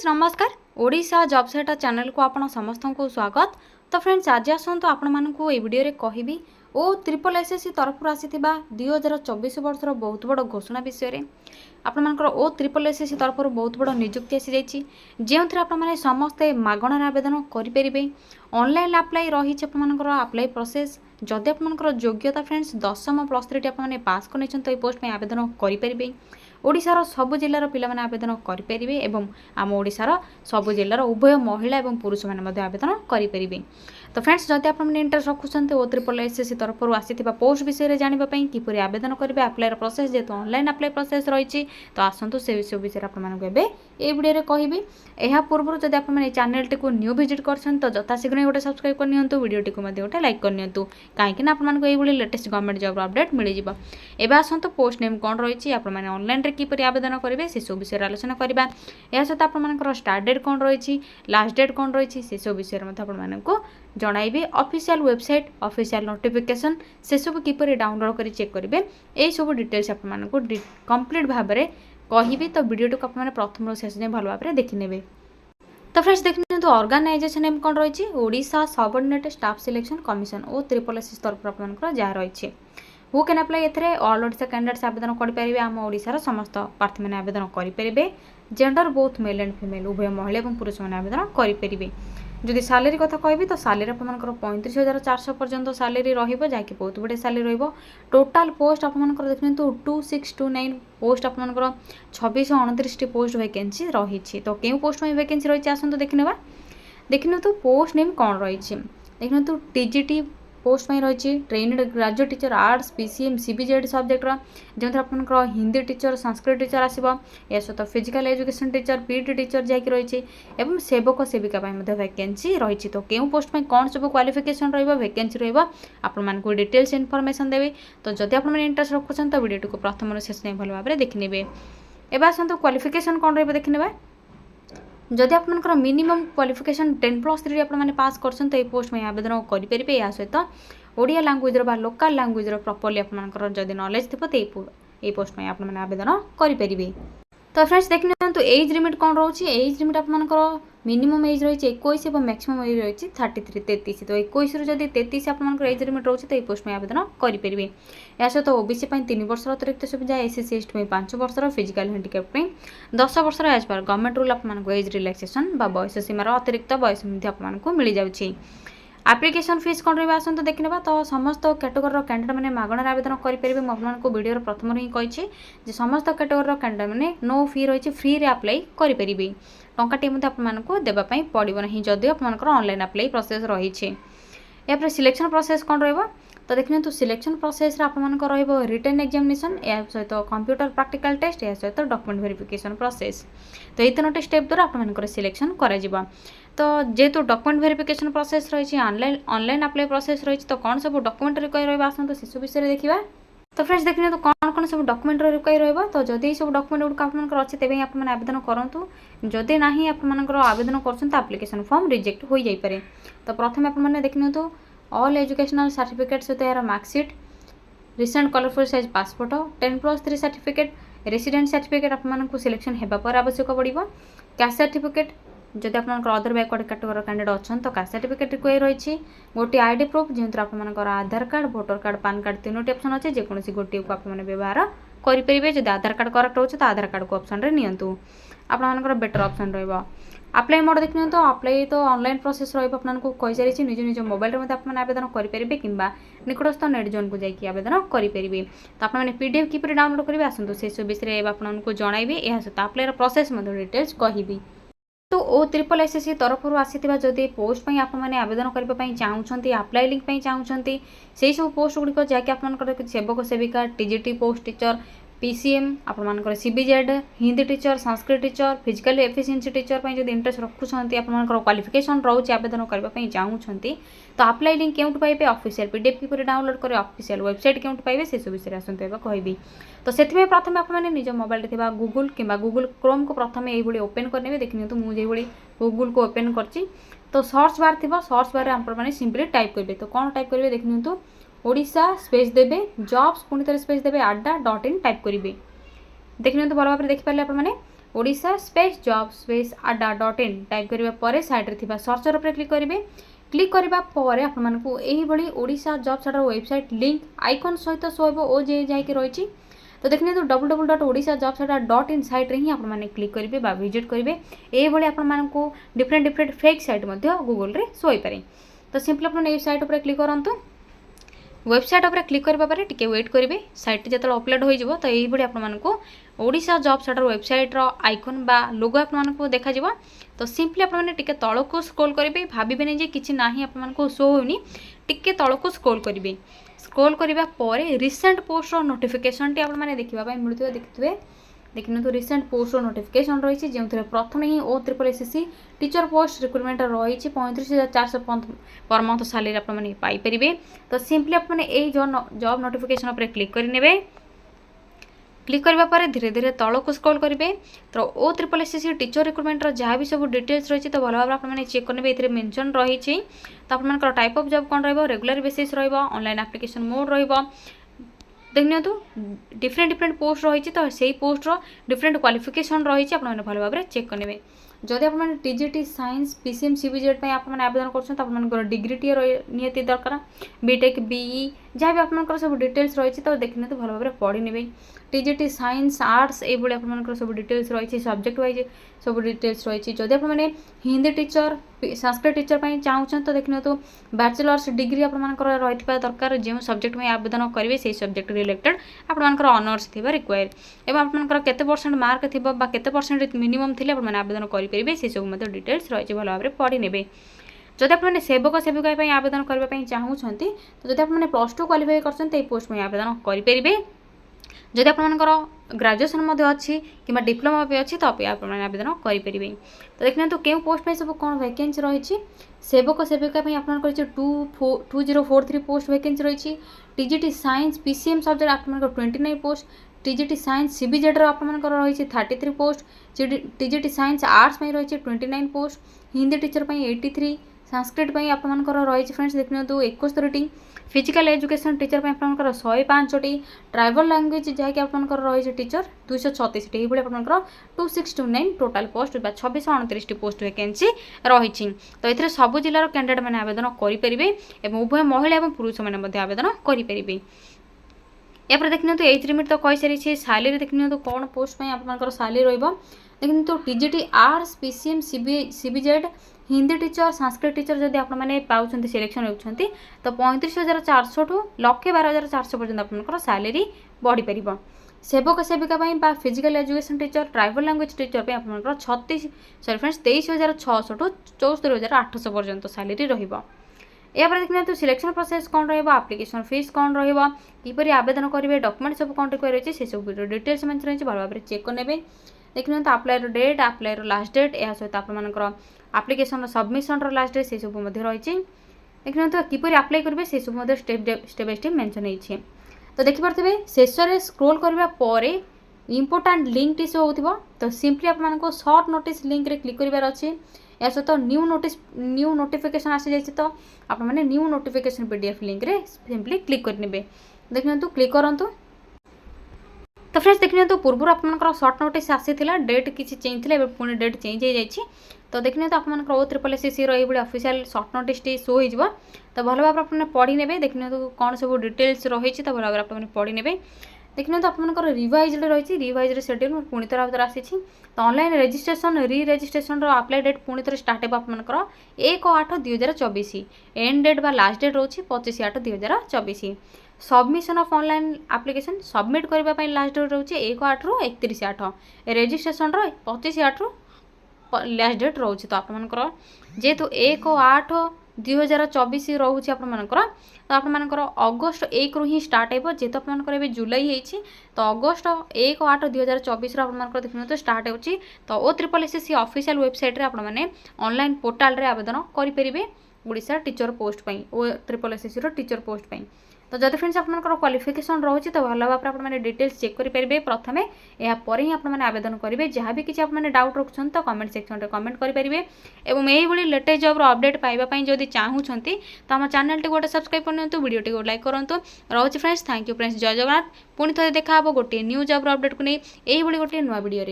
Friends नमस्कार Odisha job set channel को आपण समस्त को स्वागत। तो फ्रेंड्स आज आसतु आपण मानक ये वीडियो रे कहबी ओ ट्रिपल एसएससी तरफ आसीथिबा 2024 वर्षर बहुत बड़ घोषणा विषय रे आपण मानकर ओ ट्रिपल एसएससी तरफ बहुत बड़ नियुक्ति आसी जाइछि जेउथरे आपण माने समस्ते मागणार आवेदन करि परिबे। ऑनलाइन अप्लाई रही आपण मानकर अप्लाई प्रोसेस जदि आपण मानकर योग्यता फ्रेंड्स 10th +3 आपण माने पास करनेछन तो ए पोस्ट में आवेदन करि परिबे। ओडिशार सबु जिल्लार पिला माने आवेदन करि परिबे एवं आम ओडिशार सबु जिल्लार उभय महिला एवं पुरुष माने मध्ये आवेदन करि परिबे। तो फ्रेंड्स जदि आपण माने इंटरेस्ट रखुछन्ते ओ ट्रिपल एसएससी तरफ आसीथिबा पोस्ट विषय रे जानिबा पई किपरि आवेदन करिवे अप्लाई प्रोसेस जेतो ऑनलाइन अप्लाई प्रोसेस रहिछि तो आसंतु से विषय आपण मानक एबे ए वीडियो रे कहिबी। एहा पूर्व जदि आपण माने चैनल टी को न्यू विजिट करछन तो जता शीघ्र गोटे सब्सक्राइब कर नियंतु वीडियो टी को मध्ये गोटे लाइक कर नियंतु काहेकि ना आपण मानक एई भली लेटेस्ट गवर्नमेंट जॉब अपडेट मिलि जिवो। एबे आसंतु पोस्ट नेम कोन रहिछि आपण माने ऑनलाइन रे किपरि आवेदन करिवे से सब विषय आलोचना करबा। या सहित आपण मानकर स्टार्ट डेट कोन रहिछि लास्ट डेट कोन रहिछि से सब विषय मध्ये आपण मानक जणाइबे। ऑफिशियल वेबसाइट ऑफिशियल नोटिफिकेशन से सब किपरि डाउनलोड करि चेक करिवे एई सब डिटेल्स आपण मानक कंप्लीट भाबरे कहिबी। तो वीडियो को आपण माने प्रथम शेष जाय भलो भाबरे देखि नेबे। तो फ्रेंड्स देखिए तो ऑर्गेनाइजेशन नेम कौन रही Odisha subordinate staff selection commission O triple SSC तरफ आपंकर जहाँ रही हु कैन अप्लाई एथे ऑल ओडिशा कैंडिडेट्स आवेदन करेंगे। आम ओडिशार समस्त प्रार्थी मैंने आवेदन करेंगे। Gender both male and female उभय महिला और पुरुष मैंने आवेदन करेंगे। जदि सालेरी कथा कहबी तो सालेरी आपंकर 35,400 पर्यंत सालेरी रहिबो जाकि बहुत बड़े सालेरी रहिबो। टोटाल पोस्ट आपंकर देखिए तो 2629 पोस्ट आपंकर 2629 पोस्ट वैकेंसी रही। तो क्यों पोस्ट में वैकेंसी रही आसतु देखने तो पोस्ट नेम कौन रही देखने तो टीजीटी पोस्ट में रही trained graduate teacher arts PCM CBZ subject जो आपंकर हिंदी टीचर संस्कृत टीचर आसो या सहित physical education teacher PT teacher जैक रही एवं सेवक सेविका वैकेंसी रही। तो क्यों पोस्ट में कौन सब क्वालिफिकेशन वैकेंसी रही डिटेल्स इनफॉरमेशन देवी। तो जदि आप इंटरेस्ट रखुन तो वीडियो को प्रथम शेष नहीं भल भाव देखने एवं आसतु क्वालिफिकेशन कौन रही देखने। जदि आपंकर मिनिमम क्वालिफिकेशन 10+3 आपने पास करछन तो ये पोस्ट में आवेदन करेंगे। या सहित Odia language local language properly आपंकर जदि नॉलेज थी तो ये पोस्ट में आपने आवेदन करेंगे। तो फ्रेंड्स देखने तो एज लिमिट कौन रोचे एज लिमिट आपंकर मिनिमम एज रही 21 और मैक्सिमम एज रही 33। तो 21 रु जदि 33 आपंकर एज लिमिट रोचे तो ये पोस्ट में आवेदन करेंगे। या सहित ओबीसी 3 वर्ष अतिरिक्त सुविधा एससी एसटी 5 वर्ष फिजिकल हैंडिकैप 10 वर्ष एज पर गवर्नमेंट रूल आपको एज रिलैक्सेशन बयस सीमार अतिरिक्त बयस आपको मिल जाऊँगी। एप्लिकेशन फीस कौन रही आसतु देखने। तो समस्त कैटेगोरी कैंडिडेट मैंने मागणार आवेदन करेंगे। मुझे वीडियो प्रथम ही कही समस्त कैटेगोरी कैंडिडेट मैंने नो फी रही फ्री रे अप्लाई करेंगे। टंकाटे आपको देवाई पड़ो ना जदि आप ऑनलाइन अप्लाई प्रोसेस रही। या सिलेक्शन प्रोसेस कौन रही तो देखने तो सिलेक्शन प्रोसेस आपंकर रिटन एग्जामिनेशन या सहित कंप्यूटर प्रैक्टिकल टेस्ट या सहित डॉक्यूमेंट वेरिफिकेशन प्रोसेस। तो ये 3टी स्टेप द्वारा आपंकर सिलेक्शन करा। तो जेहेतु डॉक्यूमेंट वेरिफिकेशन प्रोसेस रही ऑनलाइन अप्लाई प्रोसेस रही तो कौन सब डॉक्यूमेंट रिक्वायर रही आसतु से विषय देखा। तो फ्रेंड्स देखने तो कौन कौन सब डॉक्यूमेंट रिक्वायर रही। तो जदि सब डॉक्यूमेंट गुड आपंकर अच्छे तेज आप आवेदन करूँ जदि ना आपंकर आवेदन कर एप्लिकेशन फॉर्म रिजेक्ट हो जापे। तो प्रथम आपने देखने तो ऑल एजुकेशनल सर्टिफिकेट सहित यार marksheet recent colourful size passport 10+3 certificate resident certificate आपको सिलेक्शन होगापर आवश्यक पड़ो। कैस्ट सर्टिफिकेट जदि आप अदर बैकवर्ड कैटेगोरी कैंडिडेट अच्छा तो कास्ट सर्टिफिकेट रिक्वायर रही। गोटे आईडी प्रूफ जो आपंकर Aadhaar card voter card PAN card 3टी ऑप्शन अच्छे जेकोसी गोटे को आप व्यवहार करेंगे। जब आधार कार्ड करेक्ट हो तो आधार कार्ड को ऑप्शन रे नियंतु आपंकर बेटर ऑप्शन रहा। अप्लाई मोड देखने तो अप्लाई तो ऑनलाइन प्रोसेस आपको कही सारी निज निज मोबाइल में आवेदन करेंगे कि निकटस्थ नेट जोन को जाकि आवेदन करेंगे। तो आपने पीडीएफ किपर डाउनलोड करेंगे आसतु से सब विषय आपको जनइबी। यह सहित अप्लाई प्रोसेस डिटेल्स कहबी। तो ओ ट्रिपल एसएससी तरफ आसीथिबा जदि पोस्ट पई आप माने आवेदन करबा पई चाहउछंती अप्लाई लिंक पई चाहउछंती सेही सब पोस्ट गुडी को जाके आपनकर सेवक सेविका टीजीटी पोस्ट टीचर पीसीएम आपनकर CBZ Hindi teacher Sanskrit teacher physical efficiency teacher पई जदि इंटरेस्ट रखुछंती आपनकर क्वालिफिकेशन रहउची आवेदन करबा पई चाहउछंती तो अप्लाई लिंक केउट पाइबे ऑफिशियल पीडीएफ किपर डाउनलोड करे ऑफिशियल वेबसाइट केउट पाइबे से सब विषय आसंते कहबी। तो से प्रथम आपने निज मोबाइल थी गूगल कि गूगल क्रोम को प्रथम ये ओपन करने देखने तो मुझे गूगल को ओपन करची। तो सर्च बार थी सर्च बार आप सिंपली टाइप करेंगे। तो कौन टाइप करेंगे देखने तो ओडिशा स्पेस देवे जॉब्स पुणी थे स्पेस देवे @.in टाइप करेंगे। देखने तो भल भाव देखिपारे आपने Odisha space job space adda.in type करबा परे साइड रे थिबा सर्चर पर क्लिक करेंगे। क्लिक करबा परे आपण मानकू एही भली Odisha job centre website link icon सहित शो हेबो ओ जे जाई रही। तो देखने तो www.odisha.jobseta.in साइट रे ही आपण माने क्लिक करेंगे बा विजिट करेंगे। एही भली आपण मानकू डिफरेंट फेक साइट मध्य गूगल रे शो पारे। तो सिंपली आपण ए साइट पर क्लिक करंतु। वेबसाइट पर क्लिक करबा परे टिके वेट करेंगे। साइट जतल अपलोड हो जिवो तो एही भली आपण मानकू ओडिशा जॉब सेंटर वेबसाइट रो आइकन बा लोगो आपण मानकू देखा जिवो। तो सिंपली आपण माने टिके तळको स्क्रॉल करेंगे। भाबिबेनी जे किछि नाही आपण मानकू शो होनी, टिके तळको स्क्रॉल करेंगे। स्क्रॉल करबा परे रिसेंट पोस्ट रो नोटिफिकेशन टी आपण माने देखिबा पय मिलुथिबो देखिथिबे। देखिन तो रिसेंट पोस्ट रो नोटिफिकेशन रही जो प्रथम ही OSSSC टीचर पोस्ट रिक्रुटमेंट रही 35,405 पर मंथ सैलरी आप पाइपर। तो सिंपली आपने यही जॉब नोटिफिकेशन पर क्लिक करेंगे। क्लिक करबा परे धीरे धीरे तलक स्क्रॉल करेंगे। तो OSSSC टीचर रिक्रुटमेंट जहाँ भी सब डिटेल्स रही तो भल भाव आपने चेक करेंगे। ये मेंशन रही तो आप टाइप ऑफ जॉब कौन regular basis online application mode रही। देखने तो डिफरेंट पोस्ट रही तो सही पोस्ट डिफरेंट क्वालिफिकेशन रही भल भाव चेक करेंगे। जदि आप टीजीटी साइंस PCM CBZ आप आवेदन कर डिग्री टी नियति दरकार बीटेक BE जहाँ भी आप सब डिटेल्स रही तो देखने तो भल भाव पढ़ी ने। टीजीटी साइंस आर्ट्स ये आप सब डिटेल्स रही सब्जेक्ट वाइज सब डिटेल्स रही। जदि आप हिंदी टीचर संस्कृत टीचर चाहूँ तो देखने तो बैचलर्स डिग्री आप रही दरकार जो सब्जेक्ट में आवेदन करेंगे से सब्जेक्ट रिलेटेड आपंकर ऑनर्स थी रिक्वायर एवं आपंकर केते परसेंट मार्क थी केते परसेंट मिनिमम थी आप आवेदन करेंगे से सब डिटेल्स रही भल भाव पढ़ी ने। जदि आप सेवक सेविका आवेदन करने चाहूँगी तो जब आप +2 क्वालिफाई कर पोस्ट में आवेदन करेंगे। जदि आपंकर ग्रेजुएशन अच्छी कि डिप्लोमा भी अच्छी तो आप आवेदन करेंगे। तो देखने तो क्यों पोस्ट में सब कौन वैकेंसी रही सेवक सेविका आपंकर 2043 पोस्ट वैकेंसी रही। टीजीटी साइंस PCM सब्जेक्ट आपंकर 29 पोस्ट। टीजीटी साइंस CBZ आपंकर रही 33 पोस्ट। टीजीटी साइंस आर्ट्स में रही 29 पोस्ट। हिंदी टीचर 83। संस्कृत आपंकर रही फ्रेंड्स देखने तो 71। फिजिकल एजुकेशन टीचर आपंकर 105। ट्राइबल लैंग्वेज जहाँकि आपंकर रही टीचर 236 ये आपंकर 2629 टोटाल पोस्ट 2629 पोस्ट वैकेंसी रही। तो ये सब जिलार कैंडिडेट मैंने आवेदन करेंगे और उभय महिला और पुरुष मैंने आवेदन करेंगे। यापर देखने तो एज लिमिट तो कही सारी सैलरी देखने तो कौन पोस्ट आपंकर सैलरी देखने तो TGT arts PCM CBZ Hindi teacher Sanskrit teacher जदि आपने पाँच सिलेक्शन होती तो 35,400 टू 1,12,400 पर्यटन आपंकर सैलरी बढ़ी पार। सेवक सेविका physical education teacher tribal language teacher आपंकर 23,600 टू 74,800 पर्यटन सैलरी रहा। यापर देखने तो सिलेक्शन प्रोसेस कौन रप्लिकेशन फीस कौन रहीपर आवेदन करेंगे डॉक्यूमेंट सब कौन रिक्वायर रही से सब डिटेल्स मेंशन रही भल भाव चेक करेंगे। देखने तो apply date apply last date यह सहित आपर आप्लिकेशन सबमिशन लास्ट डेट से सब रही। देखने तो किपर अप्लाई करेंगे से सब स्टेप बाय स्टेप मेंशन होती। तो देखिपे शेष में स्क्रोल करने पर इंपोर्टाट लिंक टी शो हो तो सिंपली आपको शॉर्ट नोटिस लिंक रे क्लिक करार अच्छे। या सहित न्यू नोटिफिकेशन आसी जाए तो आपने न्यू नोटिफिकेशन PDF लिंक रे सिंपली क्लिक करेंगे। देखने तो क्लिक करूँ तो फ्रेंड्स देखने तो पूर्व आपंकर शॉर्ट नोटिस आसी डेट किसी चेंज थी पुणी डेट चेंज हो जाए। तो देखने तो आपंकर OSSSC रही official short notice T show हो तो भल भाव आपने पढ़ी ने। देखने तो कौन सब डिटेल्स रही तो भल भाव आपने पढ़ी ने। देखने तो आपंकर रिवाइज रही रिवाइज शेड्यूल पुणी थर आउे आसी। तो online registration re registration apply date पुणी थर स्टार्ट हो आपंकर 1/8/2024 एंड डेट बा लास्ट डेट रोचे 25/8/2024। Submission of online application submit करने लास्ट डेट रोचे 1/8 ରୁ 31/8 रजिस्ट्रेशन 25/8 लास्ट डेट रोचे। तो आपंकर जेहेतु 1/8/2024 रोचे आपंकर तो आपंकर अगस्ट 1 ରୁ ही स्टार्ट हो जेहेतु आपंकर जुलाई होती तो अगस्ट 1/8/2024 आपंकर देखने तो स्टार्ट होची। तो OSSSC ऑफिशियल वेबसाइट रे आपने ऑनलाइन पोर्टाल रे आवेदन करेंगे Odisha teacher post OSSSC teacher post. तो जब फ्रेंड्स आपंकर क्वालिफिकेशन रोचे तो भल भाव आपने डिटेल्स चेक करेंगे। प्रथम यापर ही आपने आवेदन करेंगे। जहाँ भी किसी आपने डाउट रखुं तो कमेंट सेक्शन में कमेंट करेंगे। और यही लेटेस्ट जॉब अपडेट पाइबापी जब चाहूँगी तो आम चैनल टी गोटे सब्सक्राइब करनी वीडियो टी लाइक करूँ। रोचे फ्रेंड्स थैंक यू फ्रेंड्स जय जगन्नाथ। पुणी थे देखा गोटे न्यू जॉब अपडेट को नहीं यही गोटे नुआ वीडियो।